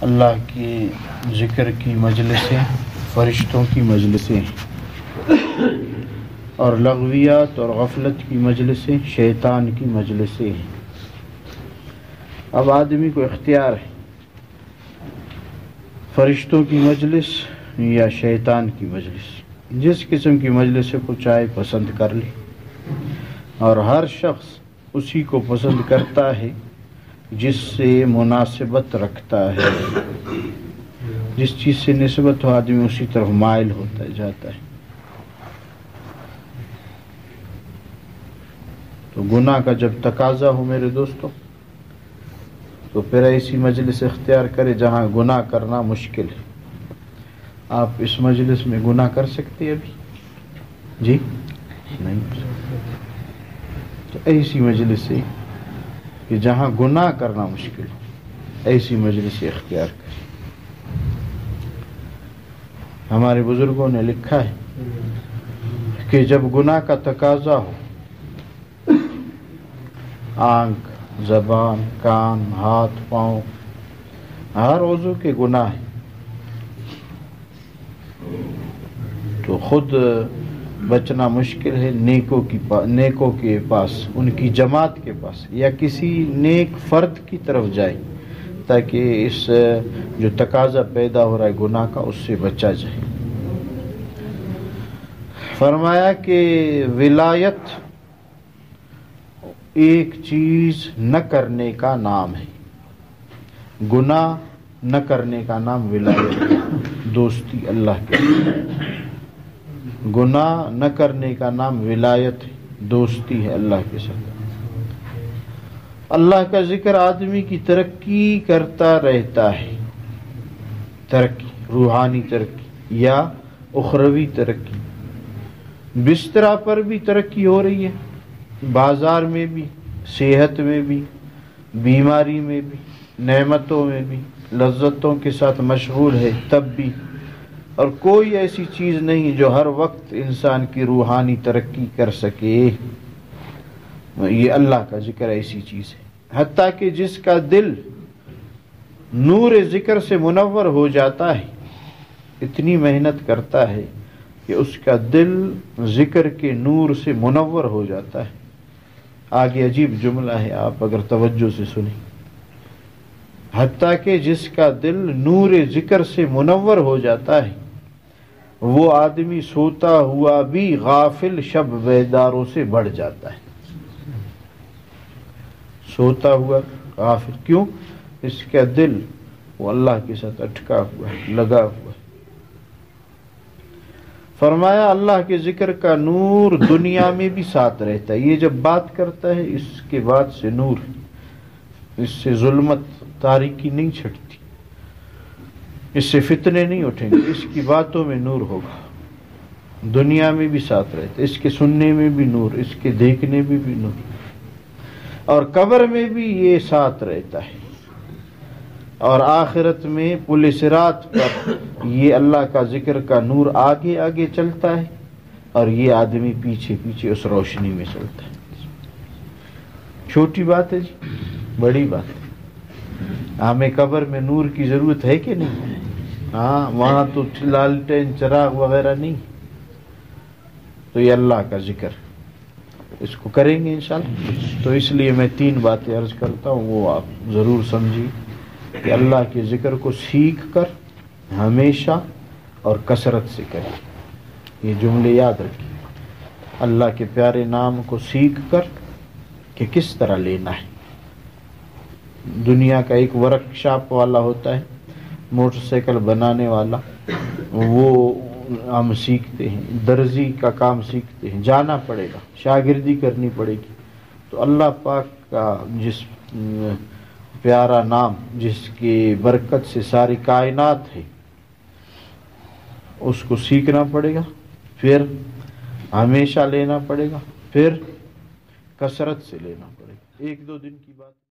اللہ کی ذکر کی مجلسیں فرشتوں کی مجلسیں اور لغویات اور غفلت کی مجلسیں شیطان کی مجلسیں ہیں۔ اب آدمی کو اختیار ہے فرشتوں کی مجلس یا شیطان کی مجلس، جس قسم کی مجلس کو چاہے پسند کر لے، اور ہر شخص اسی کو پسند کرتا ہے جس سے مناسبت رکھتا ہے، جس چیز سے نسبت ہو آدمی اسی طرف مائل ہوتا جاتا ہے۔ تو گناہ کا جب تقاضا ہو میرے دوستوں تو پھر ایسی مجلس اختیار کرے جہاں گناہ کرنا مشکل ہے۔ آپ اس مجلس میں گناہ کر سکتے ابھی؟ جی نہیں کر سکتے۔ تو ایسی مجلس سے کہ جہاں گناہ کرنا مشکل ہو، ایسی مجلس اختیار کریں۔ ہمارے بزرگوں نے لکھا ہے کہ جب گناہ کا تقاضا ہو، آنکھ، زبان، کان، ہاتھ، پاؤں، ہر عضو کے گناہ ہیں، تو خود بچنا مشکل ہے نیکوں کے پاس، ان کی جماعت کے پاس یا کسی نیک فرد کی طرف جائے تاکہ اس جو تقاضا پیدا ہو رہا ہے گناہ کا اس سے بچا جائے۔ فرمایا کہ ولایت ایک چیز نہ کرنے کا نام ہے، گناہ نہ کرنے کا نام ولایت ہے، دوستی اللہ کے ساتھ۔ گناہ نہ کرنے کا نام ولایت ہے، دوستی ہے اللہ کے ساتھ۔ اللہ کا ذکر آدمی کی ترقی کرتا رہتا ہے، ترقی، روحانی ترقی یا اخروی ترقی۔ بستر پر بھی ترقی ہو رہی ہے، بازار میں بھی، صحت میں بھی، بیماری میں بھی، نعمتوں میں بھی، لذتوں کے ساتھ مشغول ہے تب بھی، اور کوئی ایسی چیز نہیں جو ہر وقت انسان کی روحانی ترقی کر سکے۔ یہ اللہ کا ذکر ایسی چیز ہے، حتیٰ کہ جس کا دل نور ذکر سے منور ہو جاتا ہے، اتنی محنت کرتا ہے کہ اس کا دل ذکر کے نور سے منور ہو جاتا ہے۔ آگے عجیب جملہ ہے، آپ اگر توجہ سے سنیں، حتیٰ کہ جس کا دل نور ذکر سے منور ہو جاتا ہے وہ آدمی سوتا ہوا بھی غافل شب بیداروں سے بڑھ جاتا ہے۔ سوتا ہوا غافل، کیوں؟ اس کا دل وہ اللہ کے ساتھ اٹکا ہوا ہے، لگا ہوا ہے۔ فرمایا اللہ کے ذکر کا نور دنیا میں بھی ساتھ رہتا ہے، یہ جب بات کرتا ہے اس کے بعد سے نور، اس سے ظلمت تاریکی نہیں چھٹتی، اس سے فتنے نہیں اٹھیں گے، اس کی باتوں میں نور ہوگا، دنیا میں بھی ساتھ رہتا ہے، اس کے سننے میں بھی نور، اس کے دیکھنے میں بھی نور، اور قبر میں بھی یہ ساتھ رہتا ہے، اور آخرت میں پل صراط پر یہ اللہ کا ذکر کا نور آگے آگے چلتا ہے اور یہ آدمی پیچھے پیچھے اس روشنی میں چلتا ہے۔ چھوٹی بات ہے جی، بڑی بات ہے۔ ہمیں قبر میں نور کی ضرورت ہے کہ نہیں؟ ہاں، وہاں تو لالٹین چراغ وغیرہ نہیں، تو یہ اللہ کا ذکر اس کو کریں گے انشاءاللہ۔ تو اس لیے میں 3 باتیں عرض کرتا ہوں، وہ آپ ضرور سمجھیے کہ اللہ کے ذکر کو سیکھ کر ہمیشہ اور کثرت سے کریں۔ یہ جملے یاد رکھیے، اللہ کے پیارے نام کو سیکھ کر کہ کس طرح لینا ہے۔ دنیا کا ایک ورک شاپ والا ہوتا ہے، موٹر سائیکل بنانے والا، وہ ہم سیکھتے ہیں، درزی کا کام سیکھتے ہیں، جانا پڑے گا، شاگردی کرنی پڑے گی۔ تو اللہ پاک کا جس پیارا نام جس کی برکت سے ساری کائنات ہے، اس کو سیکھنا پڑے گا، پھر ہمیشہ لینا پڑے گا، پھر کثرت سے لینا پڑے گا۔ 1-2 دن کی بات